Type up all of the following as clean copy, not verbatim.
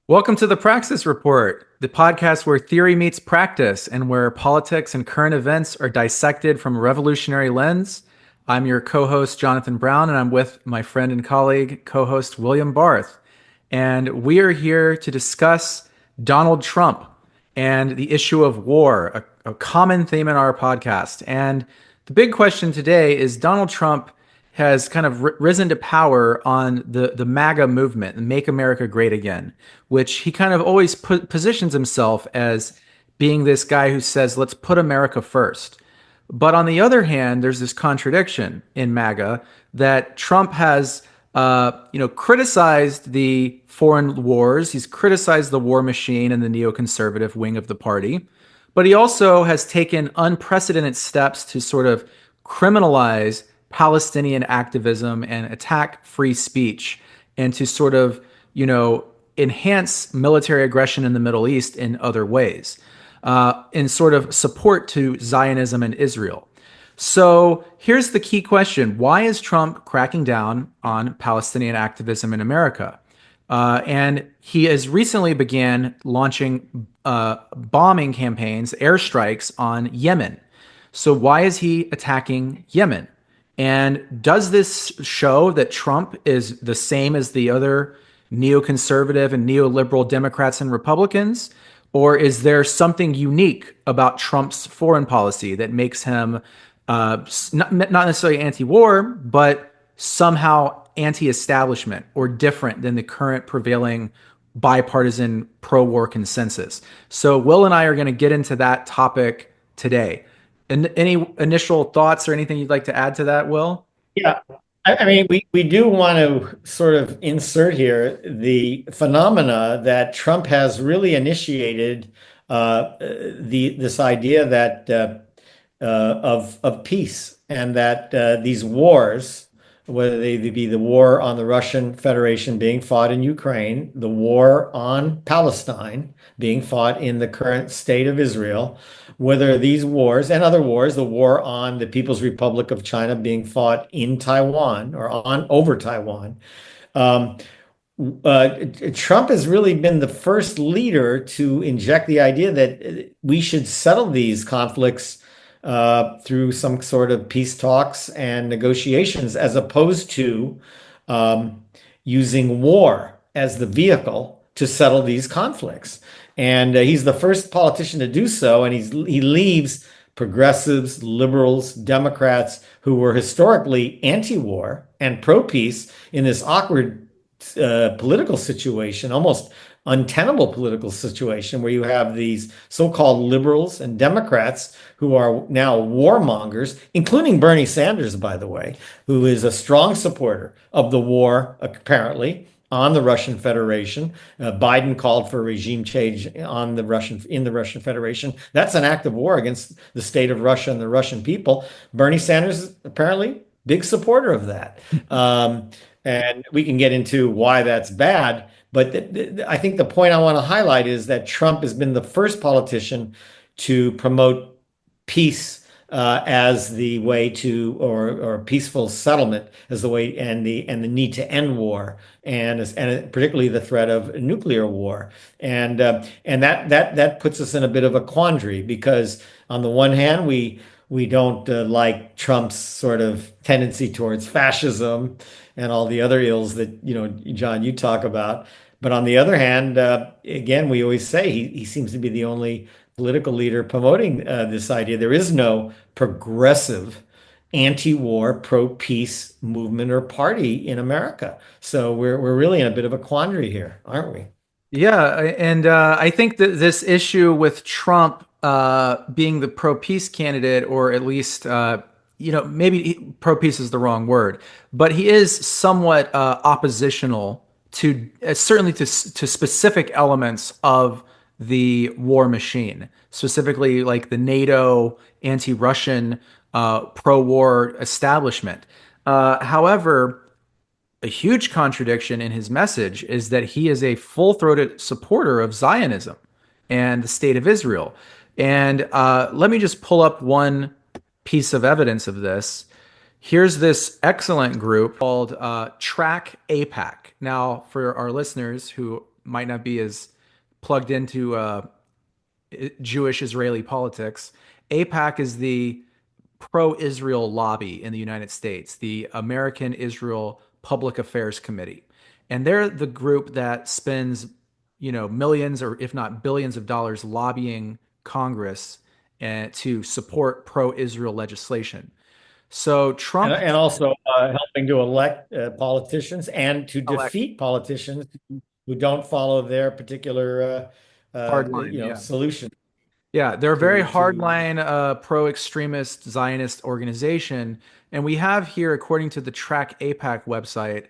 Welcome to the Praxis Report, the podcast where theory meets practice and where politics and current events are dissected from a revolutionary lens. I'm your co-host, Jonathan Brown, and I'm with my friend and colleague, co-host William Barth. And we are here to discuss Donald Trump and the issue of war, a common theme in our podcast. And the big question today is Donald Trump has kind of risen to power on the MAGA movement, the Make America Great Again, which he kind of always positions himself as being this guy who says, let's put America first. But on the other hand, there's this contradiction in MAGA that Trump has, criticized the foreign wars. He's criticized the war machine and the neoconservative wing of the party. But he also has taken unprecedented steps to sort of criminalize Palestinian activism and attack free speech and to sort of, enhance military aggression in the Middle East in other ways, in sort of support to Zionism and Israel. So here's the key question. Why is Trump cracking down on Palestinian activism in America? And he has recently began launching bombing campaigns, airstrikes on Yemen. So why is he attacking Yemen? And does this show that Trump is the same as the other neoconservative and neoliberal Democrats and Republicans? Or is there something unique about Trump's foreign policy that makes him not necessarily anti-war, but somehow anti-establishment or different than the current prevailing bipartisan pro-war consensus? So Will and I are going to get into that topic today. And any initial thoughts or anything you'd like to add to that, Will? Yeah, I mean, we do want to sort of insert here the phenomena that Trump has really initiated this idea that of peace and that these wars, whether they be the war on the Russian Federation being fought in Ukraine, the war on Palestine being fought in the current state of Israel, whether these wars and other wars, the war on the People's Republic of China being fought in Taiwan or on over Taiwan, Trump has really been the first leader to inject the idea that we should settle these conflicts through some sort of peace talks and negotiations, as opposed to using war as the vehicle to settle these conflicts. And he's the first politician to do so, and he leaves progressives, liberals, Democrats who were historically anti-war and pro-peace in this awkward political situation, almost untenable political situation, where you have these so-called liberals and Democrats who are now warmongers, including Bernie Sanders, by the way, who is a strong supporter of the war, apparently, on the Russian Federation. Biden called for regime change in the Russian Federation. That's an act of war against the state of Russia and the Russian people. Bernie Sanders is apparently big supporter of that. And we can get into why that's bad. But I think the point I want to highlight is that Trump has been the first politician to promote peace as the way to, or peaceful settlement as the way, and the need to end war, and particularly the threat of nuclear war, and that puts us in a bit of a quandary, because on the one hand we don't like Trump's sort of tendency towards fascism and all the other ills that, John, you talk about. But on the other hand, again, we always say he seems to be the only political leader promoting this idea. There is no progressive anti-war, pro-peace movement or party in America. So we're really in a bit of a quandary here, aren't we? Yeah, and I think that this issue with Trump being the pro-peace candidate, or at least, maybe pro-peace is the wrong word, but he is somewhat oppositional to certainly to specific elements of the war machine, specifically like the NATO anti-Russian pro-war establishment. However, a huge contradiction in his message is that he is a full-throated supporter of Zionism and the state of Israel. And let me just pull up one piece of evidence of this. Here's this excellent group called Track APAC. Now, for our listeners who might not be as plugged into Jewish Israeli politics. AIPAC is the pro-Israel lobby in the United States, the American Israel Public Affairs Committee. And they're the group that spends, millions or if not billions of dollars lobbying Congress to support pro-Israel legislation. So Trump And also helping to elect politicians and to elect defeat politicians who don't follow their particular hardline, yeah. solution Yeah, they're a very to hardline, pro-extremist Zionist organization. And we have here, according to the Track APAC website,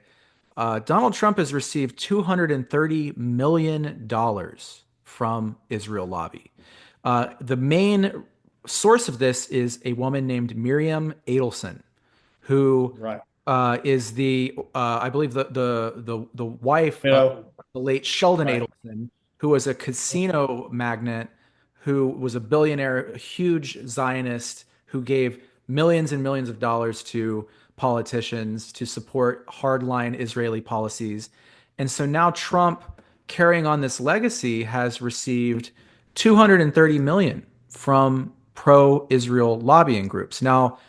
Donald Trump has received $230 million from Israel Lobby. The main source of this is a woman named Miriam Adelson, who right. is I believe the wife You of know, the late Sheldon right. Adelson, who was a casino magnate, who was a billionaire, a huge Zionist, who gave millions and millions of dollars to politicians to support hardline Israeli policies. And so now Trump, carrying on this legacy, has received 230 million from pro-Israel lobbying groups. Now,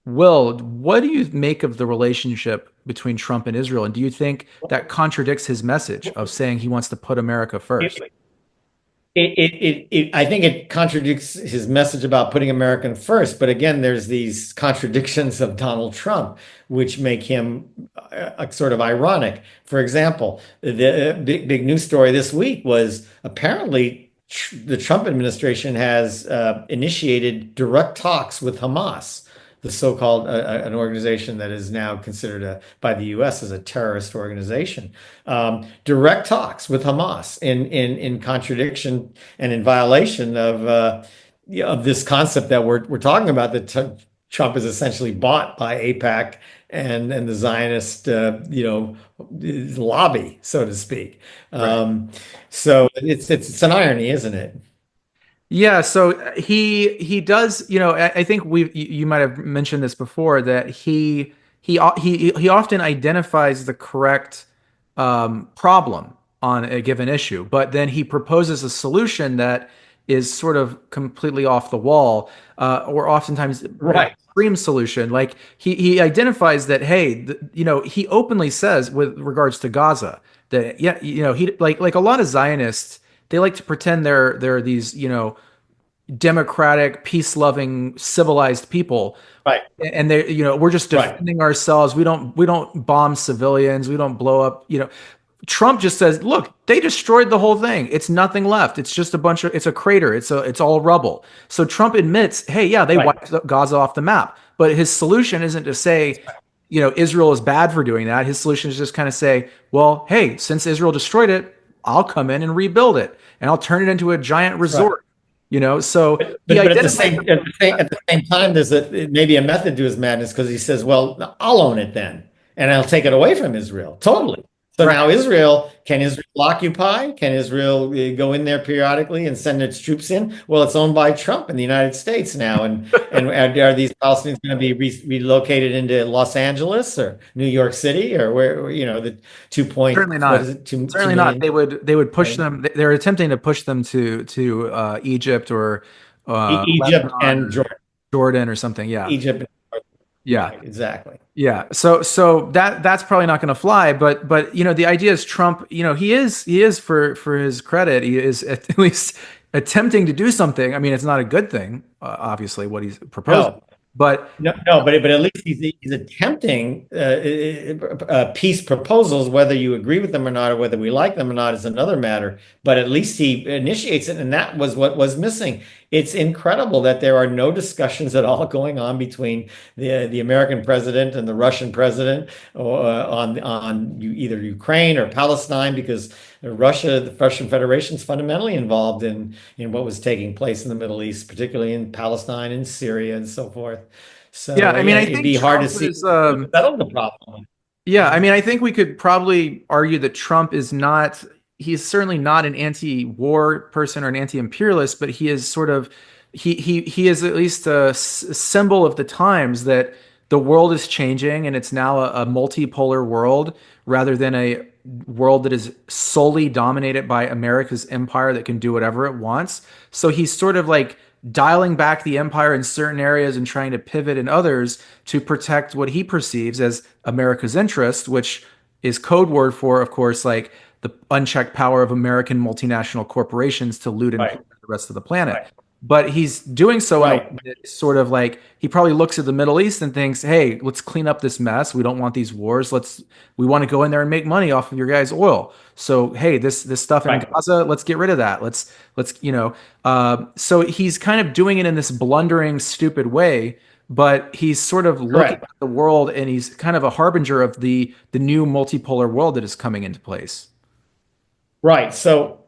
Will, what do you make of the relationship between Trump and Israel? And do you think that contradicts his message of saying he wants to put America first? I think it contradicts his message about putting American first. But again, there's these contradictions of Donald Trump, which make him sort of ironic. For example, the big news story this week was apparently the Trump administration has initiated direct talks with Hamas, the so-called an organization that is now considered by the U.S. as a terrorist organization. Direct talks with Hamas in contradiction and in violation of this concept that we're talking about, that Trump is essentially bought by AIPAC and the Zionist lobby, so to speak. Right. So it's an irony, isn't it? Yeah, so he does, I think you might have mentioned this before, that he often identifies the correct problem on a given issue, but then he proposes a solution that is sort of completely off the wall, or oftentimes an Right. extreme solution. Like he identifies that, hey, he openly says with regards to Gaza that, yeah, he like a lot of Zionists, they like to pretend they're these, democratic, peace-loving, civilized people. Right. And they, we're just Right. defending ourselves. We don't bomb civilians. We don't blow up, Trump just says, look, they destroyed the whole thing. It's nothing left. It's just it's a crater. It's all rubble. So Trump admits, hey, yeah, they Right. wiped Gaza off the map. But his solution isn't to say, Israel is bad for doing that. His solution is just kind of say, well, hey, since Israel destroyed it, I'll come in and rebuild it, and I'll turn it into a giant That's right. resort. So he But identifies. at the same time, there's maybe a method to his madness, because he says, "Well, I'll own it then, and I'll take it away from Israel totally." So Right. now can Israel occupy? Can Israel go in there periodically and send its troops in? Well, it's owned by Trump in the United States now, and are these Palestinians going to be relocated into Los Angeles or New York City, or where the Certainly what is not. it, two Certainly not. million? They would push them. They're attempting to push them to Egypt or Egypt Lebanon and or Jordan. Jordan or something. Yeah, Egypt. yeah, Right, exactly. yeah. So that's probably not going to fly. But the idea is Trump. He is for his credit. He is at least attempting to do something. I mean, it's not a good thing, obviously, what he's proposing. No, But no, but at least he's attempting peace proposals. Whether you agree with them or not, or whether we like them or not, is another matter. But at least he initiates it, and that was what was missing. It's incredible that there are no discussions at all going on between the American president and the Russian president, on either Ukraine or Palestine, because the Russian Federation is fundamentally involved in what was taking place in the Middle East, particularly in Palestine and Syria and so forth. yeah, So I mean, yeah, I it'd think be hard to Trump see is. what settled the problem. Yeah, I mean, I think we could probably argue that Trump is not, he's certainly not an anti-war person or an anti-imperialist, but he is sort of, he is at least a symbol of the times that the world is changing and it's now a multipolar world rather than a world that is solely dominated by America's empire that can do whatever it wants. So he's sort of like dialing back the empire in certain areas and trying to pivot in others to protect what he perceives as America's interest, which is code word for, of course, like the unchecked power of American multinational corporations to loot and Right. plunder the rest of the planet. But he's doing so in a way Right. that sort of like he probably looks at the Middle East and thinks, "Hey, let's clean up this mess. We don't want these wars. We want to go in there and make money off of your guys' oil. So hey, this stuff in Right. Gaza, let's get rid of that. So he's kind of doing it in this blundering, stupid way, but he's sort of looking Correct. at the world and he's kind of a harbinger of the new multipolar world that is coming into place. Right. So,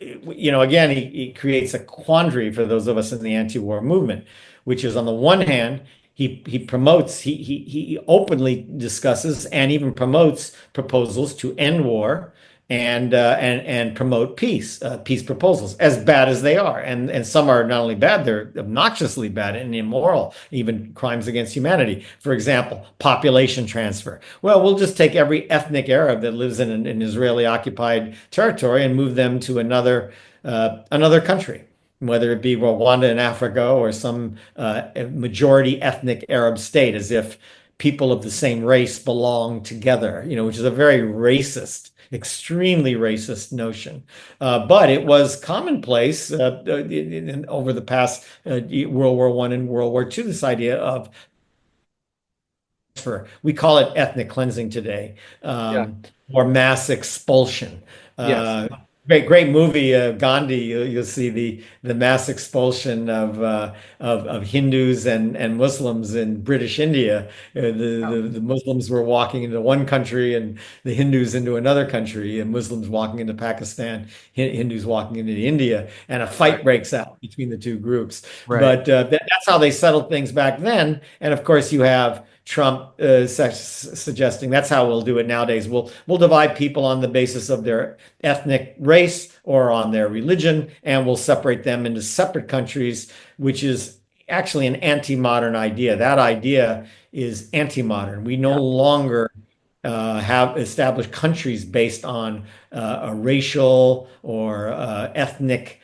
again, he creates a quandary for those of us in the anti-war movement, which is on the one hand, he promotes, he openly discusses and even promotes proposals to end war and promote peace proposals, as bad as they are. And some are not only bad, they're obnoxiously bad and immoral, even crimes against humanity. For example, population transfer. Well, we'll just take every ethnic Arab that lives in an Israeli occupied territory and move them to another country, whether it be Rwanda in Africa or some majority ethnic Arab state, as if people of the same race belong together, which is a very racist, extremely racist notion. But it was commonplace over the past World War I and World War II, this idea of we call it ethnic cleansing today, Yeah. or mass expulsion. Yes. Uh, great movie, Gandhi. You'll see the mass expulsion of Hindus and Muslims in British India. The Muslims were walking into one country and the Hindus into another country, and Muslims walking into Pakistan, Hindus walking into India, and a Right. fight breaks out between the two groups. Right. But that's how they settled things back then. And of course, you have Trump suggesting that's how we'll do it nowadays. We'll divide people on the basis of their ethnic race or on their religion, and we'll separate them into separate countries, which is actually an anti-modern idea. That idea is anti-modern. We no Yeah. longer have established countries based on a racial or ethnic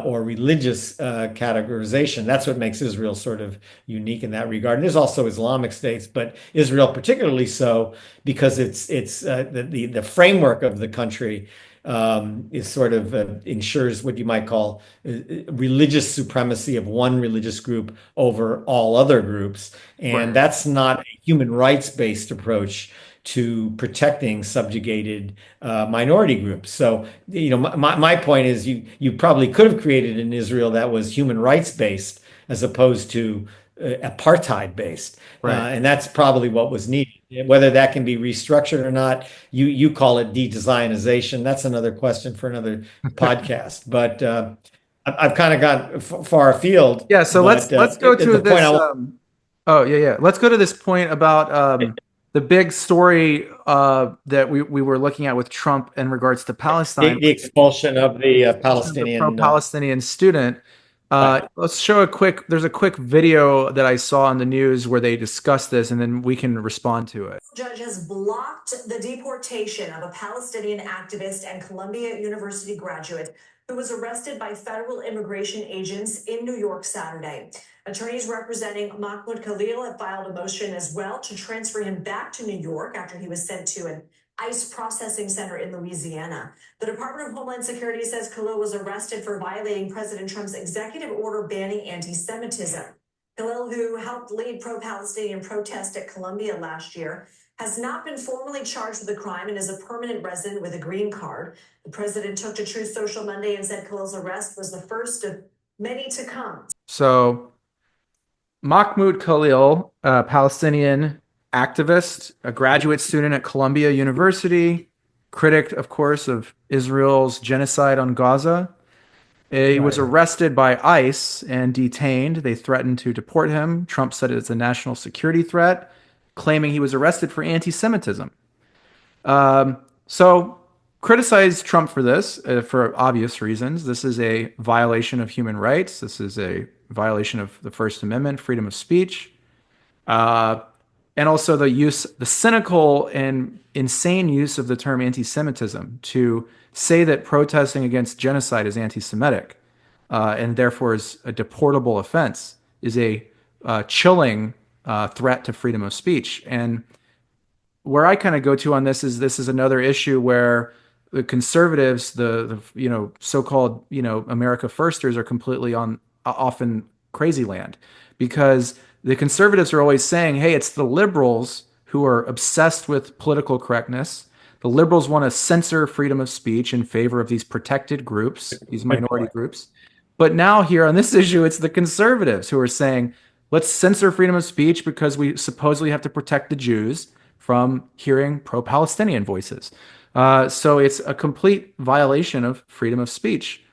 or religious categorization. That's what makes Israel sort of unique in that regard. And there's also Islamic states, but Israel particularly so because the framework of the country is sort of ensures what you might call religious supremacy of one religious group over all other groups. And Right. that's not a human rights based approach to protecting subjugated minority groups. So, my point is you probably could have created an Israel that was human rights based as opposed to apartheid based. Right. And that's probably what was needed. Whether that can be restructured or not, you call it de-Zionization. That's another question for another podcast. But I've kind of got far afield. Yeah, so let's But let's go to the point I this want oh yeah, yeah. Let's go to this point about the big story that we were looking at with Trump in regards to Palestine, the expulsion of the the Palestinian. pro-Palestinian student. Right. Let's show there's a quick video that I saw on the news where they discuss this, and then we can respond to it. Judge has blocked the deportation of a Palestinian activist and Columbia University graduate who was arrested by federal immigration agents in New York Saturday. Attorneys representing Mahmoud Khalil have filed a motion as well to transfer him back to New York after he was sent to an ICE processing center in Louisiana. The Department of Homeland Security says Khalil was arrested for violating President Trump's executive order banning anti-Semitism. Khalil, who helped lead pro-Palestinian protests at Columbia last year, has not been formally charged with the crime and is a permanent resident with a green card. The president took to Truth Social Monday and said Khalil's arrest was the first of many to come. So Mahmoud Khalil, a Palestinian activist, a graduate student at Columbia University, critic, of course, of Israel's genocide on Gaza. He was Right. arrested by ICE and detained. They threatened to deport him. Trump said it's a national security threat, claiming he was arrested for anti-Semitism. So criticize Trump for this for obvious reasons. This is a violation of human rights. This is a violation of the First Amendment, freedom of speech. Uh, and also the cynical and insane use of the term anti-Semitism to say that protesting against genocide is anti-Semitic, and therefore is a deportable offense, is a chilling threat to freedom of speech. And where I kind of go to on this is another issue where the conservatives, the so-called America firsters, are completely on often crazy land, because the conservatives are always saying, hey, it's the liberals who are obsessed with political correctness. The liberals want to censor freedom of speech in favor of these protected groups, these Good minority point. groups. But now here on this issue, it's the conservatives who are saying, let's censor freedom of speech because we supposedly have to protect the Jews from hearing pro-Palestinian voices. So it's a complete violation of freedom of speech.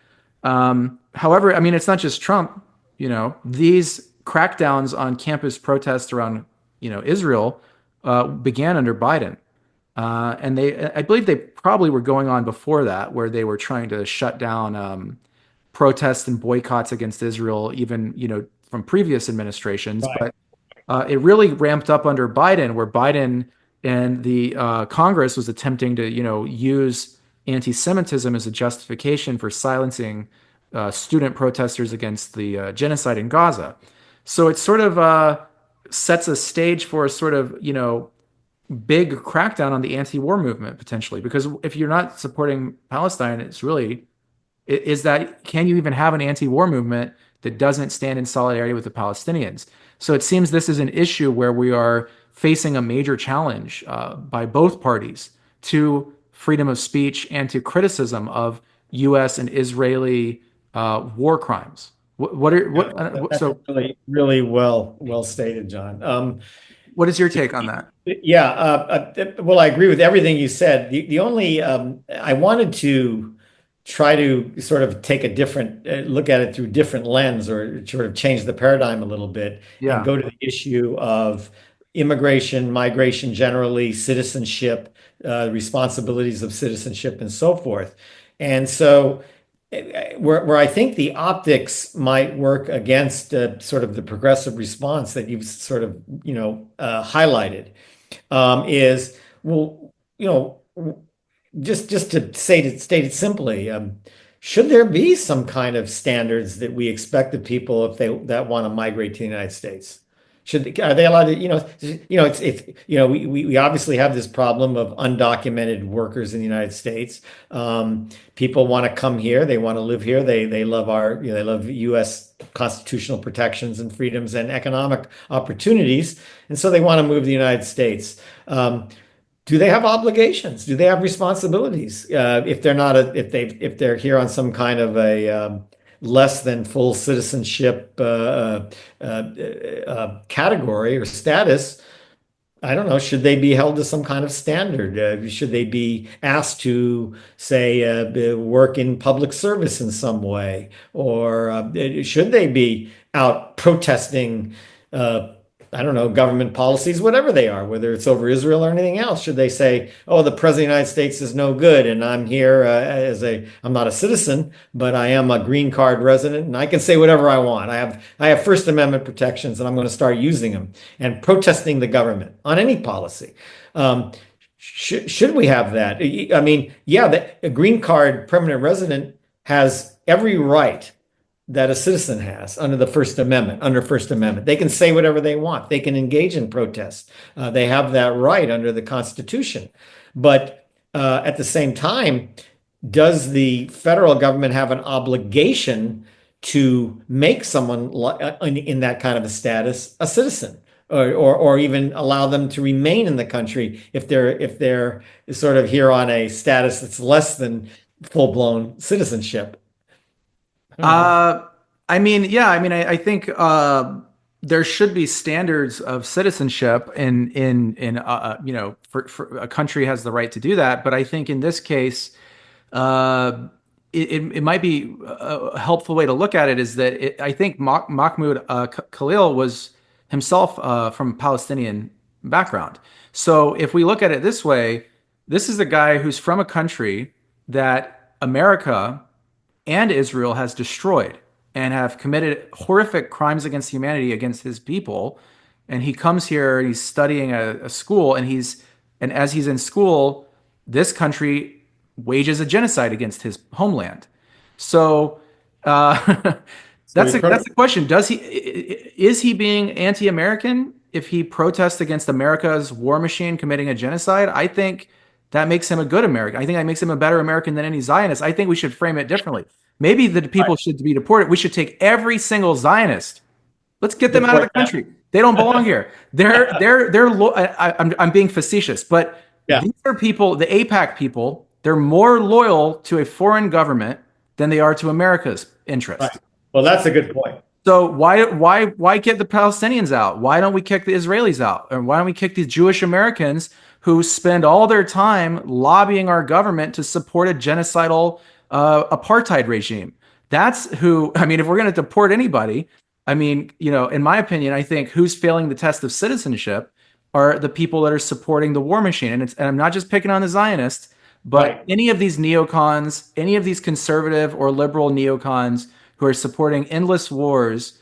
However, I mean, it's not just Trump. These crackdowns on campus protests around, Israel began under Biden. And I believe they probably were going on before that, where they were trying to shut down protests and boycotts against Israel, even, from previous administrations. Right. But it really ramped up under Biden, where Biden and the Congress was attempting to, use anti-Semitism as a justification for silencing student protesters against the genocide in Gaza. So it sort of sets a stage for a sort of, big crackdown on the anti-war movement potentially. Because if you're not supporting Palestine, it's really is that can you even have an anti-war movement that doesn't stand in solidarity with the Palestinians? So it seems this is an issue where we are facing a major challenge by both parties to freedom of speech and to criticism of U.S. and Israeli war crimes. What are Yeah, what that's so really, really well stated, John. what is your take on that? Yeah, well, I agree with everything you said. The only I wanted to try to sort of take a different look at it through different lens, or sort of change the paradigm a little bit, and Yeah. go to the issue of immigration, migration generally, citizenship, responsibilities of citizenship, and so forth. And so, where I think the optics might work against sort of the progressive response that you've sort of highlighted, is, well, just to state it simply, should there be some kind of standards that we expect of people if they that want to migrate to the United States? Are they allowed to, we obviously have this problem of undocumented workers in the United States. People want to come here, they want to live here, they love they love U.S. constitutional protections and freedoms and economic opportunities, and so they want to move to the United States. Do they have obligations? Do they have responsibilities? If they're not if they're here on some kind of a less than full citizenship category or status, I don't know. Should they be held to some kind of standard? Should they be asked to, say, work in public service in some way, or should they be out protesting? I don't know, government policies, whatever they are, whether it's over Israel or anything else. Should they say, oh, the president of the United States is no good, and I'm here I'm not a citizen, but I am a green card resident, and I can say whatever I want. I have First Amendment protections, and I'm going to start using them and protesting the government on any policy. Should we have that? I mean, yeah, a green card permanent resident has every right that a citizen has under the First Amendment. Under First Amendment, they can say whatever they want. They can engage in protest. They have that right under the Constitution. But at the same time, does the federal government have an obligation to make someone in that kind of a status a citizen, or even allow them to remain in the country if they're sort of here on a status that's less than full-blown citizenship? I don't know. I mean, yeah, I mean, I think there should be standards of citizenship in for a country has the right to do that. But I think in this case, it might be a helpful way to look at it is that I think Mahmoud Khalil was himself from Palestinian background. So if we look at it this way, this is a guy who's from a country that America and Israel has destroyed and have committed horrific crimes against humanity against his people. and he comes here and he's studying a school, and as he's in school, this country wages a genocide against his homeland. So uh, So he that's the question. Is he being anti-American if he protests against America's war machine committing a genocide? I think that makes him a good American. I think that makes him a better American than any Zionist. I think we should frame it differently. Maybe the people should be deported. We should take every single Zionist. Let's get them out of the deport them. country. They don't belong here. I'm being facetious, but Yeah, these are people, the APAC people, they're more loyal to a foreign government than they are to America's right. interests. Well, that's a good point. So why get the Palestinians out? Why don't we kick the Israelis out? And why don't we kick these Jewish Americans who spend all their time lobbying our government to support a genocidal apartheid regime? That's who. I mean, if we're going to deport anybody, I mean, in my opinion, I think who's failing the test of citizenship are the people that are supporting the war machine. And I'm not just picking on the Zionists, but Right. any of these neocons, any of these conservative or liberal neocons who are supporting endless wars,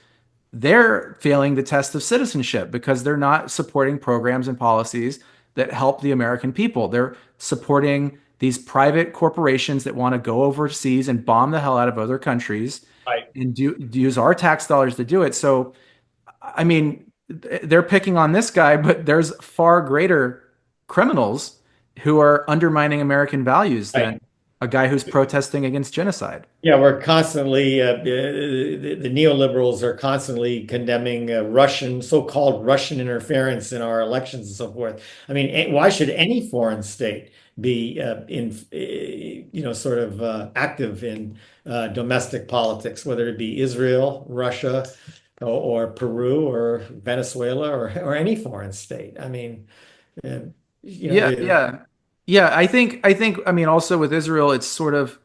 they're failing the test of citizenship because they're not supporting programs and policies that help the American people. They're supporting these private corporations that want to go overseas and bomb the hell out of other countries Right. and use our tax dollars to do it. So, I mean, they're picking on this guy, but there's far greater criminals who are undermining American values Right. than a guy who's protesting against genocide. Yeah, we're constantly the neoliberals are constantly condemning Russian, so-called Russian interference in our elections and so forth. I mean, why should any foreign state be sort of active in domestic politics, whether it be Israel, Russia, or Peru, or Venezuela, or any foreign state? I mean, uh, Yeah, the yeah. Yeah, I mean also with Israel it's sort of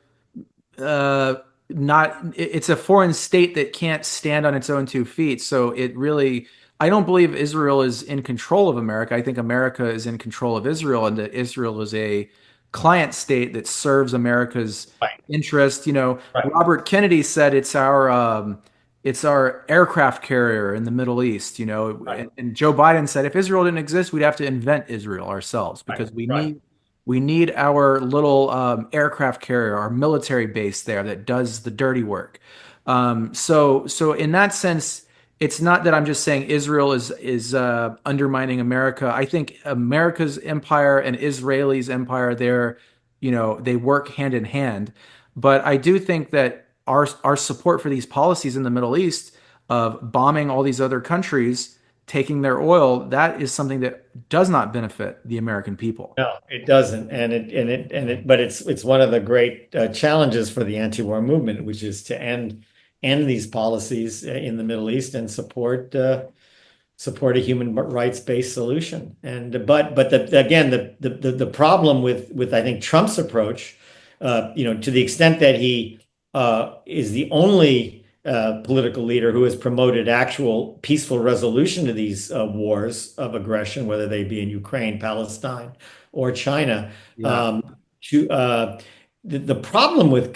uh not it's a foreign state that can't stand on its own 2 feet. So it really I don't believe Israel is in control of America. I think America is in control of Israel and that Israel is a client state that serves America's right, interest. right, Robert Kennedy said it's our aircraft carrier in the Middle East, right, and Joe Biden said if Israel didn't exist, we'd have to invent Israel ourselves right, because we right. need we need our little aircraft carrier, our military base there that does the dirty work. So in that sense, it's not that I'm just saying Israel is undermining America. I think America's empire and Israelis' empire, they work hand in hand. But I do think that our support for these policies in the Middle East of bombing all these other countries, taking their oil, that is something that does not benefit the American people. No, it doesn't, but it's one of the great challenges for the anti-war movement, which is to end these policies in the Middle East and support a human rights-based solution. And but again, the problem with I think Trump's approach, to the extent that he is the only political leader who has promoted actual peaceful resolution to these wars of aggression, whether they be in Ukraine, Palestine, or China. Yeah. Um, to the problem with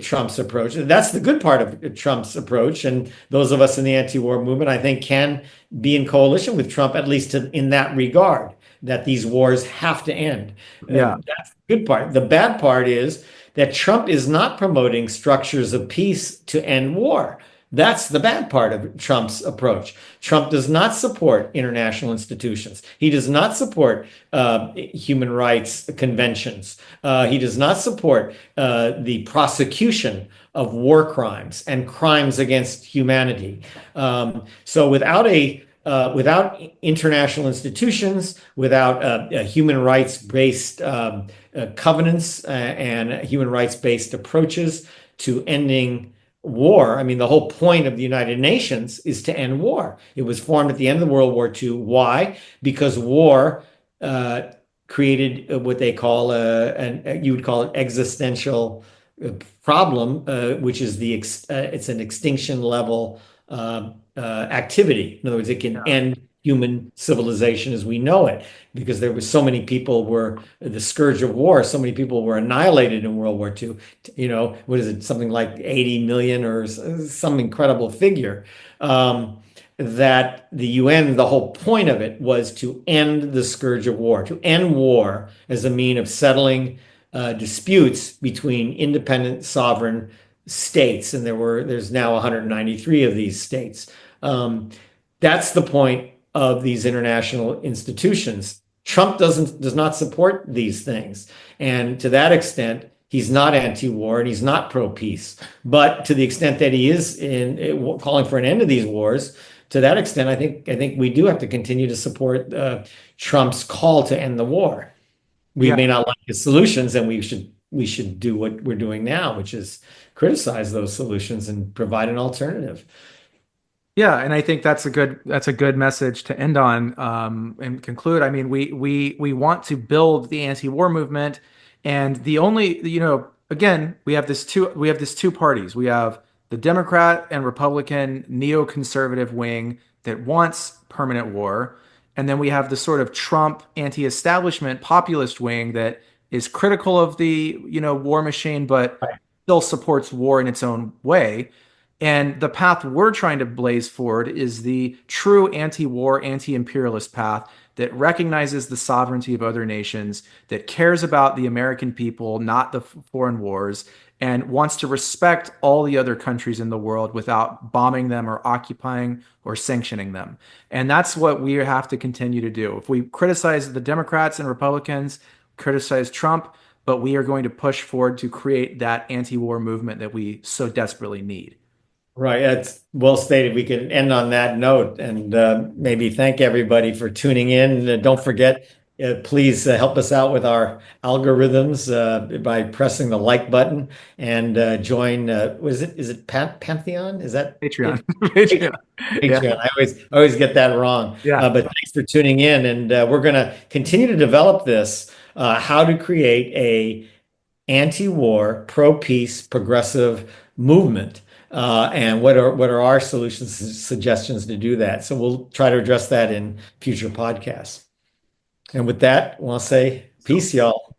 Trump's approach, that's the good part of Trump's approach, and those of us in the anti-war movement, I think, can be in coalition with Trump, at least in that regard, that these wars have to end. Yeah. That's the good part. The bad part is that Trump is not promoting structures of peace to end war. That's the bad part of Trump's approach. Trump does not support international institutions. He does not support human rights conventions. He does not support the prosecution of war crimes and crimes against humanity. So without international institutions, without human rights-based covenants and human rights-based approaches to ending war. I mean, the whole point of the United Nations is to end war. It was formed at the end of World War II. Why? Because war created what they call you would call it existential problem, which is it's an extinction level activity. In other words, it can end human civilization as we know it, because there were so many people were the scourge of war. So many people were annihilated in World War II. What is it? Something like 80 million or some incredible figure. that the UN, the whole point of it was to end the scourge of war, to end war as a mean of settling disputes between independent sovereign states. And there's now 193 of these states. That's the point of these international institutions. Trump does not support these things. And to that extent, he's not anti-war and he's not pro-peace. But to the extent that he is calling for an end to these wars, to that extent, I think we do have to continue to support Trump's call to end the war. We Yeah. may not like his solutions, and we should do what we're doing now, which is criticize those solutions and provide an alternative. Yeah, and I think that's a good message to end on and conclude. I mean, we want to build the anti-war movement, and the only again we have this two parties. We have the Democrat and Republican neoconservative wing that wants permanent war, and then we have the sort of Trump anti-establishment populist wing that is critical of the war machine, but still supports war in its own way. And the path we're trying to blaze forward is the true anti-war, anti-imperialist path that recognizes the sovereignty of other nations, that cares about the American people, not the foreign wars, and wants to respect all the other countries in the world without bombing them or occupying or sanctioning them. And that's what we have to continue to do. If we criticize the Democrats and Republicans, criticize Trump, but we are going to push forward to create that anti-war movement that we so desperately need. Right, that's well stated. We can end on that note and maybe thank everybody for tuning in. Don't forget, please help us out with our algorithms by pressing the like button and join. Is it Pantheon? Is that Patreon. it? Patreon. Patreon. Yeah. I always get that wrong. Yeah. But thanks for tuning in, and we're going to continue to develop this. How to create a anti-war, pro-peace, progressive movement. And what are our solutions, suggestions to do that? So we'll try to address that in future podcasts. And with that, we'll say peace, y'all.